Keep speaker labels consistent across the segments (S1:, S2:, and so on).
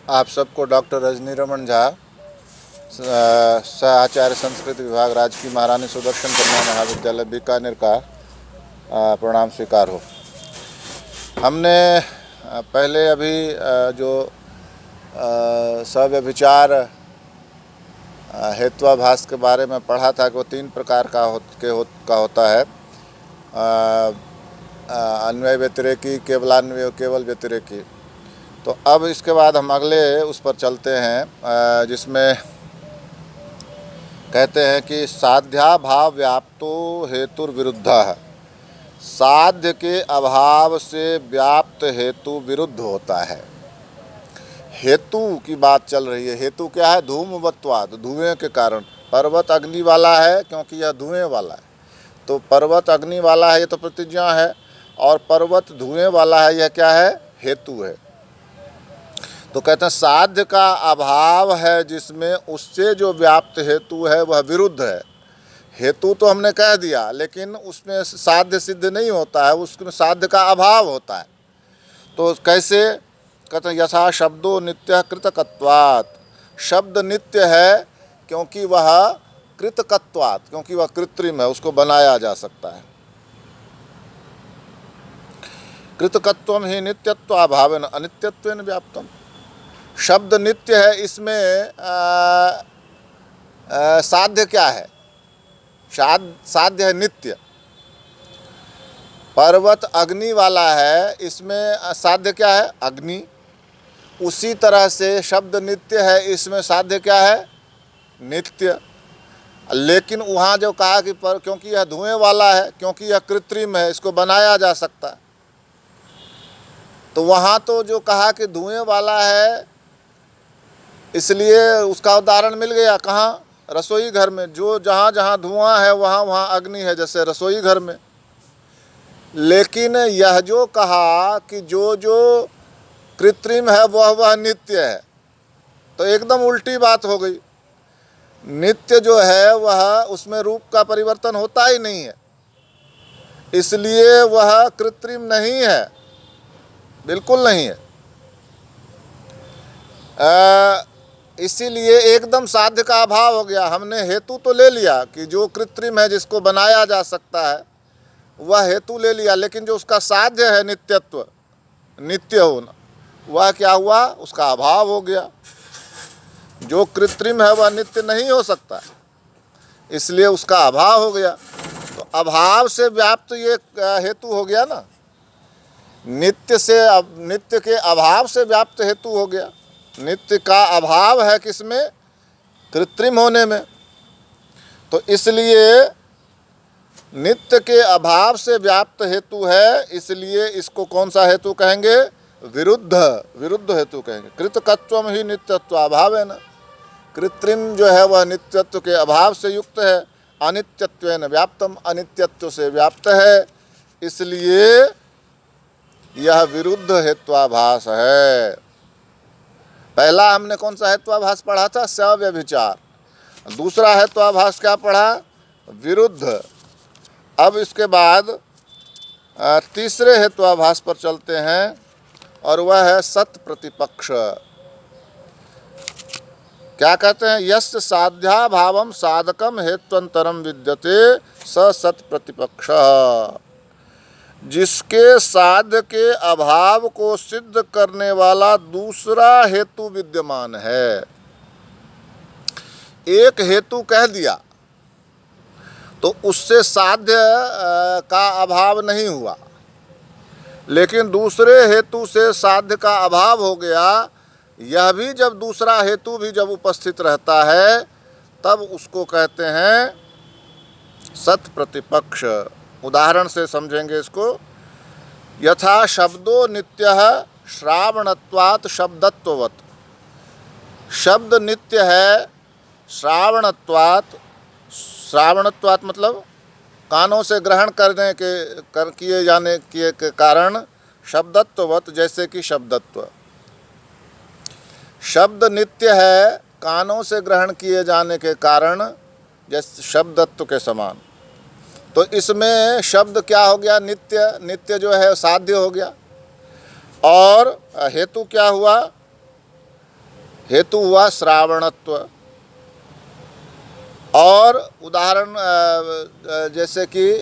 S1: आप सबको डॉक्टर रजनी रमन झा, सह आचार्य संस्कृत विभाग, राजकीय महारानी सुदर्शन कन्या महाविद्यालय बीकानेर का प्रणाम स्वीकार हो। हमने पहले अभी जो सव्यभिचार हेत्वाभास के बारे में पढ़ा था कि वो 3 प्रकार का होता है। अन्वय व्यतिरेकी, केवलान्वय, केवल व्यतिरेकी। तो अब इसके बाद हम अगले उस पर चलते हैं, जिसमें कहते हैं कि साध्याभाव व्याप्तो हेतुर्विरुद्धः। साध्य के अभाव से व्याप्त हेतु विरुद्ध होता है। हेतु की बात चल रही है। हेतु क्या है? धूमवत्वाद, धुएं के कारण। पर्वत अग्नि वाला है क्योंकि यह धुएं वाला है। तो पर्वत अग्नि वाला है, ये तो प्रतिज्ञा है, और पर्वत धुएं वाला है, यह क्या है? हेतु है। तो कहते हैं साध्य का अभाव है जिसमें उससे जो व्याप्त हेतु है वह विरुद्ध है। हेतु तो हमने कह दिया, लेकिन उसमें साध्य सिद्ध नहीं होता है, उसमें साध्य का अभाव होता है। तो कैसे? कहते हैं यथा शब्दो नित्य कृतकत्वात्। शब्द नित्य है क्योंकि वह कृतकत्वात्, क्योंकि वह कृत्रिम है, उसको बनाया जा सकता है। कृतकत्वम ही नित्यत्वाभावेन अनित्यत्वेन व्याप्तम। शब्द नित्य है, इसमें साध्य क्या है? साध्य है नित्य। पर्वत अग्नि वाला है, इसमें साध्य क्या है? अग्नि। उसी तरह से शब्द नित्य है, इसमें साध्य क्या है? नित्य। लेकिन वहाँ जो कहा कि क्योंकि यह धुएं वाला है, क्योंकि यह कृत्रिम है, इसको बनाया जा सकता है, तो वहाँ तो जो कहा कि धुएं वाला है, इसलिए उसका उदाहरण मिल गया। कहाँ? रसोई घर में। जो जहाँ जहाँ धुआं है वहाँ वहाँ अग्नि है, जैसे रसोई घर में। लेकिन यह जो कहा कि जो जो कृत्रिम है वह नित्य है, तो एकदम उल्टी बात हो गई। नित्य जो है वह, उसमें रूप का परिवर्तन होता ही नहीं है, इसलिए वह कृत्रिम नहीं है, बिल्कुल नहीं है। इसीलिए एकदम साध्य का अभाव हो गया। हमने हेतु तो ले लिया कि जो कृत्रिम है, जिसको बनाया जा सकता है, वह हेतु ले लिया, लेकिन जो उसका साध्य है नित्यत्व, नित्य होना, वह क्या हुआ? उसका अभाव हो गया। जो कृत्रिम है वह नित्य नहीं हो सकता, इसलिए उसका अभाव हो गया। तो अभाव से व्याप्त ये हेतु हो गया ना। नित्य के अभाव से व्याप्त हेतु हो गया। नित्य का अभाव है किसमें? कृत्रिम होने में। तो इसलिए नित्य के अभाव से व्याप्त हेतु है, इसलिए इसको कौन सा हेतु कहेंगे? विरुद्ध हेतु कहेंगे। कृतकत्वम ही नित्यत्व अभाव है ना। कृत्रिम जो है वह नित्यत्व के अभाव से युक्त है। अनित्यत्वेन व्याप्तम, अनित्यत्व से व्याप्त है, इसलिए यह विरुद्ध हेत्वाभास है। पहला हमने कौन सा हेत्वाभास पढ़ा था? सव्यभिचार। दूसरा हेत्वाभास क्या पढ़ा? विरुद्ध। अब इसके बाद तीसरे हेत्वाभास पर चलते हैं, और वह है सत प्रतिपक्ष। क्या कहते हैं? यस्य साध्याभावम साधकम हेत्वंतरम विद्यते स सत प्रतिपक्ष। जिसके साध्य के अभाव को सिद्ध करने वाला दूसरा हेतु विद्यमान है। एक हेतु कह दिया तो उससे साध्य का अभाव नहीं हुआ, लेकिन दूसरे हेतु से साध्य का अभाव हो गया। यह भी जब दूसरा हेतु भी जब उपस्थित रहता है, तब उसको कहते हैं सत प्रतिपक्ष। उदाहरण से समझेंगे इसको। यथा शब्दो नित्यः श्रावणत्वात् शब्दत्ववत्। शब्द नित्य है श्रावणत्वात्। श्रावणत्वात् मतलब कानों से ग्रहण करने के किए जाने के कारण शब्दत्ववत्, जैसे कि शब्दत्व। शब्द नित्य है कानों से ग्रहण किए जाने के कारण, जैसे शब्दत्व के समान। तो इसमें शब्द क्या हो गया? नित्य। नित्य जो है साध्य हो गया। और हेतु क्या हुआ? हेतु हुआ श्रावणत्व। और उदाहरण जैसे कि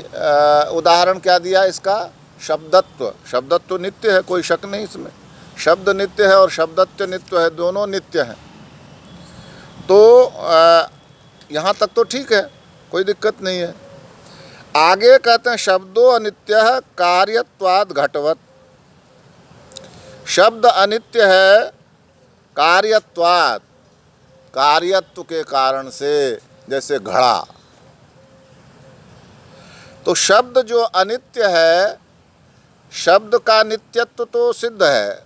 S1: उदाहरण क्या दिया इसका, शब्दत्व। शब्दत्व नित्य है, कोई शक नहीं इसमें। शब्द नित्य है और शब्दत्व नित्य है, दोनों नित्य हैं। तो यहाँ तक तो ठीक है, कोई दिक्कत नहीं है। आगे कहते हैं शब्दो अनित्य है कार्यत्वाद घटवत। शब्द अनित्य है कार्यत्वाद, कार्यत्व के कारण से, जैसे घड़ा। तो शब्द जो अनित्य है, शब्द का नित्यत्व तो सिद्ध है,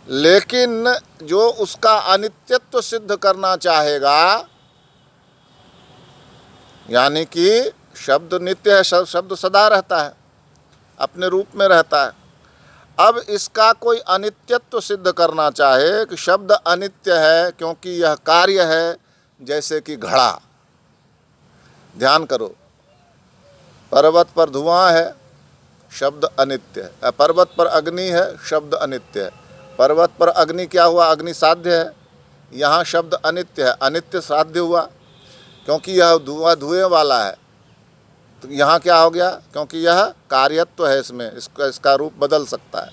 S1: लेकिन जो उसका अनित्यत्व सिद्ध करना चाहेगा, यानी कि शब्द नित्य है, शब्द सदा रहता है, अपने रूप में रहता है। अब इसका कोई अनित्यत्व सिद्ध करना चाहे कि शब्द अनित्य है क्योंकि यह कार्य है, जैसे कि घड़ा। ध्यान करो, पर्वत पर धुआं है, शब्द अनित्य है। पर्वत पर अग्नि है, शब्द अनित्य है। पर्वत पर अग्नि क्या हुआ, अग्नि साध्य है। यहाँ शब्द अनित्य है, अनित्य साध्य हुआ क्योंकि यह धुएं वाला है। तो यहाँ क्या हो गया, क्योंकि यह कार्यत्व है, इसमें इसका रूप बदल सकता है।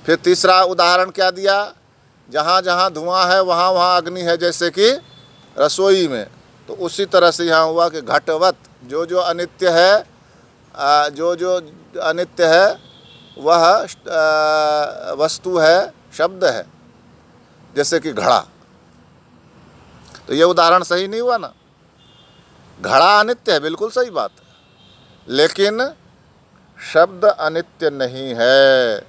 S1: फिर तीसरा उदाहरण क्या दिया, जहाँ जहाँ धुआं है वहाँ वहाँ अग्नि है, जैसे कि रसोई में। तो उसी तरह से यहाँ हुआ कि घटवत, जो जो अनित्य है, जो जो अनित्य है वह वस्तु है, शब्द है, जैसे कि घड़ा। तो ये उदाहरण सही नहीं हुआ ना। घड़ा अनित्य है, बिल्कुल सही बात है, लेकिन शब्द अनित्य नहीं है,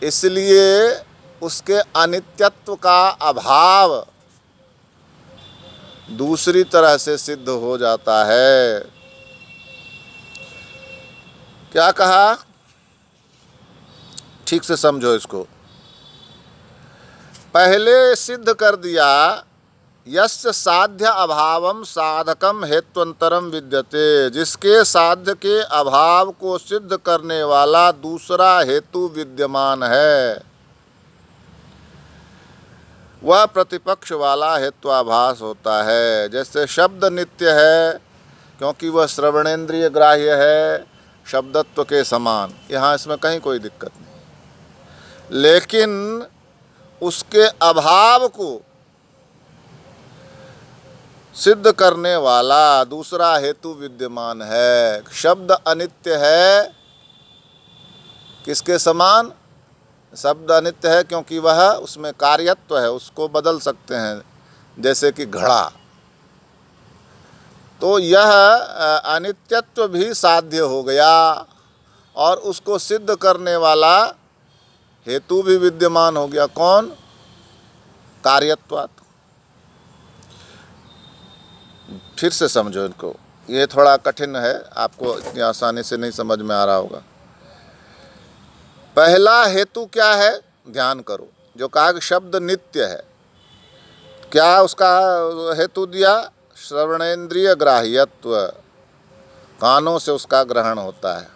S1: इसलिए उसके अनित्यत्व का अभाव दूसरी तरह से सिद्ध हो जाता है। क्या कहा, ठीक से समझो इसको। पहले सिद्ध कर दिया यस्य साध्य अभावम साधकम हेत्वंतरम विद्यते, जिसके साध्य के अभाव को सिद्ध करने वाला दूसरा हेतु विद्यमान है, वह प्रतिपक्ष वाला हेत्वाभास होता है। जैसे शब्द नित्य है क्योंकि वह श्रवणेन्द्रिय ग्राह्य है, शब्दत्व के समान, यहाँ इसमें कहीं कोई दिक्कत नहीं। लेकिन उसके अभाव को सिद्ध करने वाला दूसरा हेतु विद्यमान है। शब्द अनित्य है, किसके समान, शब्द अनित्य है क्योंकि वह उसमें कार्यत्व है, उसको बदल सकते हैं, जैसे कि घड़ा। तो यह अनित्यत्व भी साध्य हो गया और उसको सिद्ध करने वाला हेतु भी विद्यमान हो गया। कौन, कार्यत्वात्। फिर से समझो इनको, ये थोड़ा कठिन है, आपको इतनी आसानी से नहीं समझ में आ रहा होगा। पहला हेतु क्या है, ध्यान करो, जो कहा कि शब्द नित्य है, क्या उसका हेतु दिया, श्रवणेन्द्रिय ग्राह्यत्व, कानों से उसका ग्रहण होता है।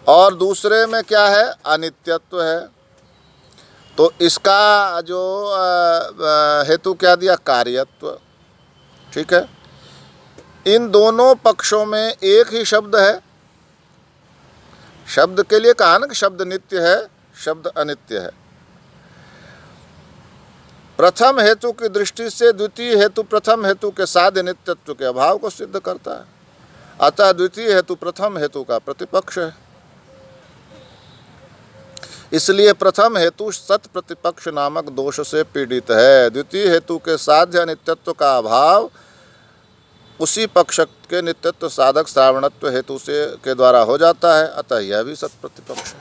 S1: और दूसरे में क्या है, अनित्यत्व है। तो इसका जो हेतु क्या दिया, कार्यत्व। ठीक है, इन दोनों पक्षों में एक ही शब्द है। शब्द के लिए कहा ना कि शब्द नित्य है, शब्द अनित्य है। प्रथम हेतु की दृष्टि से द्वितीय हेतु प्रथम हेतु के साध्य नित्यत्व के अभाव को सिद्ध करता है, अतः द्वितीय हेतु प्रथम हेतु का प्रतिपक्ष है। इसलिए प्रथम हेतु सत प्रतिपक्ष नामक दोष से पीड़ित है। द्वितीय हेतु के साध्य नित्यत्व का अभाव उसी पक्ष के नित्यत्व साधक श्रावणत्व हेतु से के द्वारा हो जाता है, अतः यह भी सत प्रतिपक्ष है।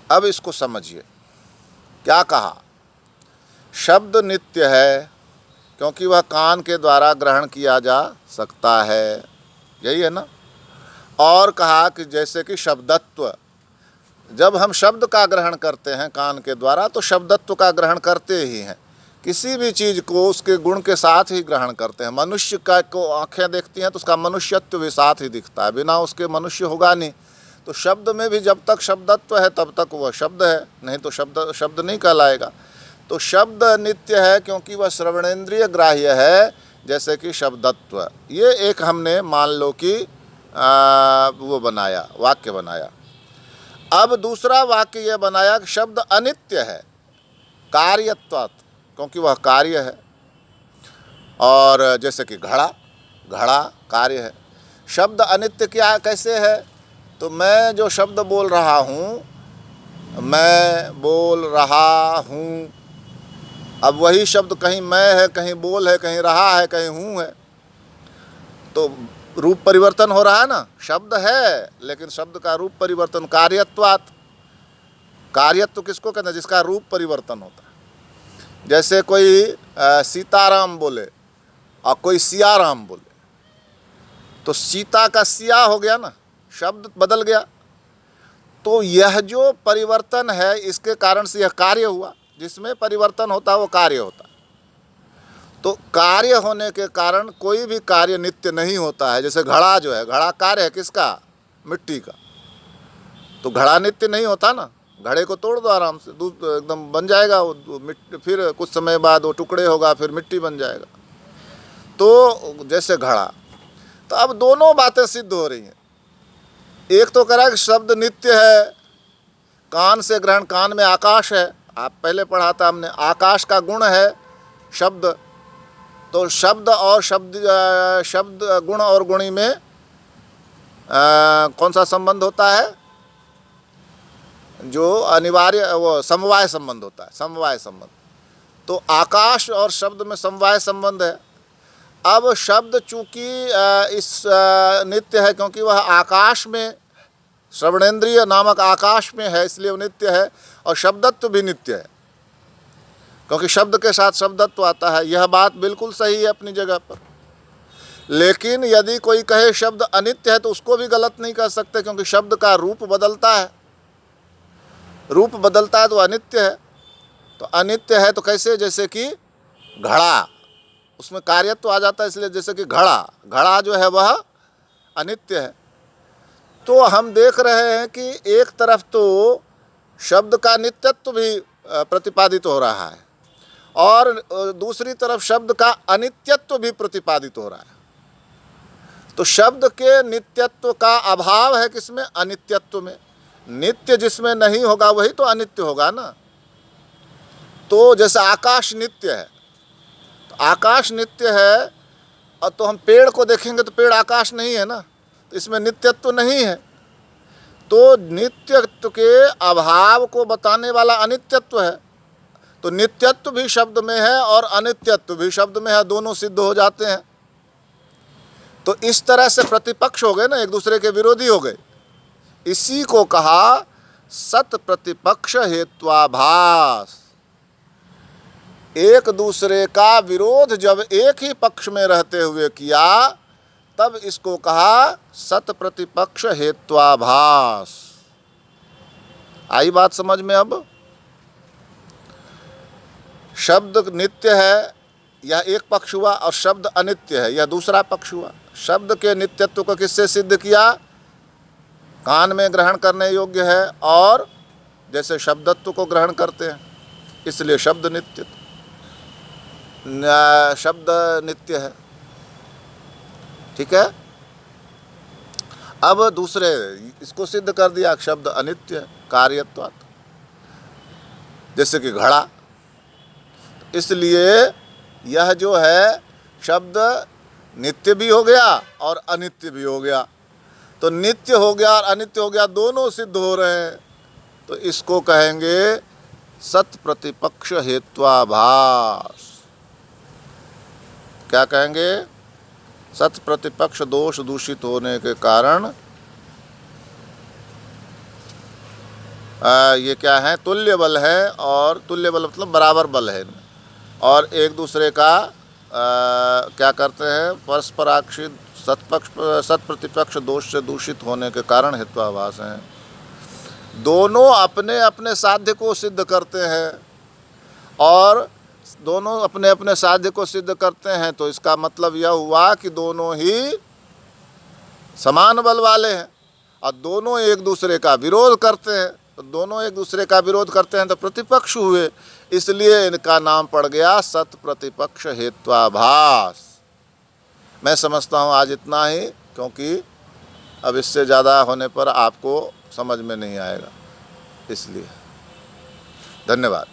S1: अब इसको समझिए, क्या कहा, शब्द नित्य है क्योंकि वह कान के द्वारा ग्रहण किया जा सकता है, यही है ना। और कहा कि जैसे कि शब्दत्व, जब हम शब्द का ग्रहण करते हैं कान के द्वारा तो शब्दत्व का ग्रहण करते ही हैं। किसी भी चीज़ को उसके गुण के साथ ही ग्रहण करते हैं। मनुष्य का को आँखें देखती हैं तो उसका मनुष्यत्व भी साथ ही दिखता है, बिना उसके मनुष्य होगा नहीं। तो शब्द में भी जब तक शब्दत्व है तब तक वह शब्द है, नहीं तो शब्द शब्द नहीं कहलाएगा। तो शब्द नित्य है क्योंकि वह श्रवणेन्द्रिय ग्राह्य है, जैसे कि शब्दत्व। ये एक हमने मान लो कि वो बनाया, वाक्य बनाया। अब दूसरा वाक्य ये बनाया कि शब्द अनित्य है कार्यत्वात्, क्योंकि वह कार्य है। और जैसे कि घड़ा, घड़ा कार्य है। शब्द अनित्य क्या कैसे है? तो मैं जो शब्द बोल रहा हूँ, मैं बोल रहा हूँ, अब वही शब्द कहीं मैं है, कहीं बोल है, कहीं रहा है, कहीं हूँ है, तो रूप परिवर्तन हो रहा है ना। शब्द है लेकिन शब्द का रूप परिवर्तन कार्यत्वात्। कार्यत्व किसको कहते हैं? जिसका रूप परिवर्तन होता है। जैसे कोई सीताराम बोले और कोई सियाराम बोले, तो सीता का सिया हो गया ना, शब्द बदल गया। तो यह जो परिवर्तन है इसके कारण से यह कार्य हुआ। जिसमें परिवर्तन होता है वो कार्य होता है। तो कार्य होने के कारण कोई भी कार्य नित्य नहीं होता है। जैसे घड़ा जो है, घड़ा कार्य है किसका? मिट्टी का। तो घड़ा नित्य नहीं होता ना। घड़े को तोड़ दो आराम से, दूध एकदम बन जाएगा वो मिट्टी, फिर कुछ समय बाद वो टुकड़े होगा, फिर मिट्टी बन जाएगा। तो जैसे घड़ा। तो अब दोनों बातें सिद्ध हो रही हैं। एक तो कह रहा है कि शब्द नित्य है, कान से ग्रहण, कान में आकाश है, आप पहले पढ़ा था हमने, आकाश का गुण है शब्द। तो शब्द और शब्द गुण और गुणी में कौन सा संबंध होता है? जो अनिवार्य वो समवाय संबंध होता है, समवाय संबंध। तो आकाश और शब्द में समवाय संबंध है। अब शब्द चूँकि इस नित्य है क्योंकि वह आकाश में, श्रवणेन्द्रिय नामक आकाश में है, इसलिए वो नित्य है। और शब्दत्व भी नित्य है क्योंकि शब्द के साथ शब्दत्व आता है। यह बात बिल्कुल सही है अपनी जगह पर। लेकिन यदि कोई कहे शब्द अनित्य है तो उसको भी गलत नहीं कह सकते, क्योंकि शब्द का रूप बदलता है। रूप बदलता है तो अनित्य है। तो अनित्य है तो कैसे? जैसे कि घड़ा, उसमें कार्यत्व आ जाता है, इसलिए जैसे कि घड़ा, घड़ा जो है वह अनित्य है। तो हम देख रहे हैं कि एक तरफ तो शब्द का नित्यत्व भी प्रतिपादित हो रहा है और दूसरी तरफ शब्द का अनित्यत्व भी प्रतिपादित हो रहा है। तो शब्द के नित्यत्व का अभाव है किसमें? अनित्यत्व में। नित्य जिसमें नहीं होगा वही तो अनित्य होगा ना। तो जैसे आकाश नित्य है, तो आकाश नित्य है, और तो हम पेड़ को देखेंगे तो पेड़ आकाश नहीं है ना, तो इसमें नित्यत्व नहीं है। तो नित्यत्व के अभाव को बताने वाला अनित्यत्व है। तो नित्यत्व भी शब्द में है और अनित्यत्व भी शब्द में है, दोनों सिद्ध हो जाते हैं। तो इस तरह से प्रतिपक्ष हो गए ना, एक दूसरे के विरोधी हो गए। इसी को कहा सत प्रतिपक्ष हेत्वाभास। एक दूसरे का विरोध जब एक ही पक्ष में रहते हुए किया तब इसको कहा सत प्रतिपक्ष हेत्वाभास। आई बात समझ में? अब शब्द नित्य है यह एक पक्ष हुआ और शब्द अनित्य है यह दूसरा पक्ष हुआ। शब्द के नित्यत्व को किससे सिद्ध किया? कान में ग्रहण करने योग्य है और जैसे शब्दत्व को ग्रहण करते हैं, इसलिए शब्द नित्य, शब्द नित्य है। ठीक है। अब दूसरे इसको सिद्ध कर दिया, शब्द अनित्य कार्यत्वात्, जैसे कि घड़ा। इसलिए यह जो है शब्द नित्य भी हो गया और अनित्य भी हो गया। तो नित्य हो गया और अनित्य हो गया, दोनों सिद्ध हो रहे हैं। तो इसको कहेंगे सत प्रतिपक्ष हेत्वाभास। क्या कहेंगे? सत प्रतिपक्ष दोष दूषित होने के कारण ये क्या है? तुल्य बल है, और तुल्य बल मतलब बराबर बल है इनमें, और एक दूसरे का क्या करते हैं? परस्पराक्षित सत प्रतिपक्ष दोष से दूषित होने के कारण हेत्वाभास हैं। दोनों अपने अपने साध्य को सिद्ध करते हैं और दोनों अपने अपने साध्य को सिद्ध करते हैं। तो इसका मतलब यह हुआ कि दोनों ही समान बल वाले हैं। और दोनों एक दूसरे का विरोध करते हैं, तो दोनों एक दूसरे का विरोध करते हैं तो प्रतिपक्ष हुए, इसलिए इनका नाम पड़ गया सत प्रतिपक्ष हेत्वाभास। मैं समझता हूँ आज इतना ही, क्योंकि अब इससे ज़्यादा होने पर आपको समझ में नहीं आएगा, इसलिए धन्यवाद।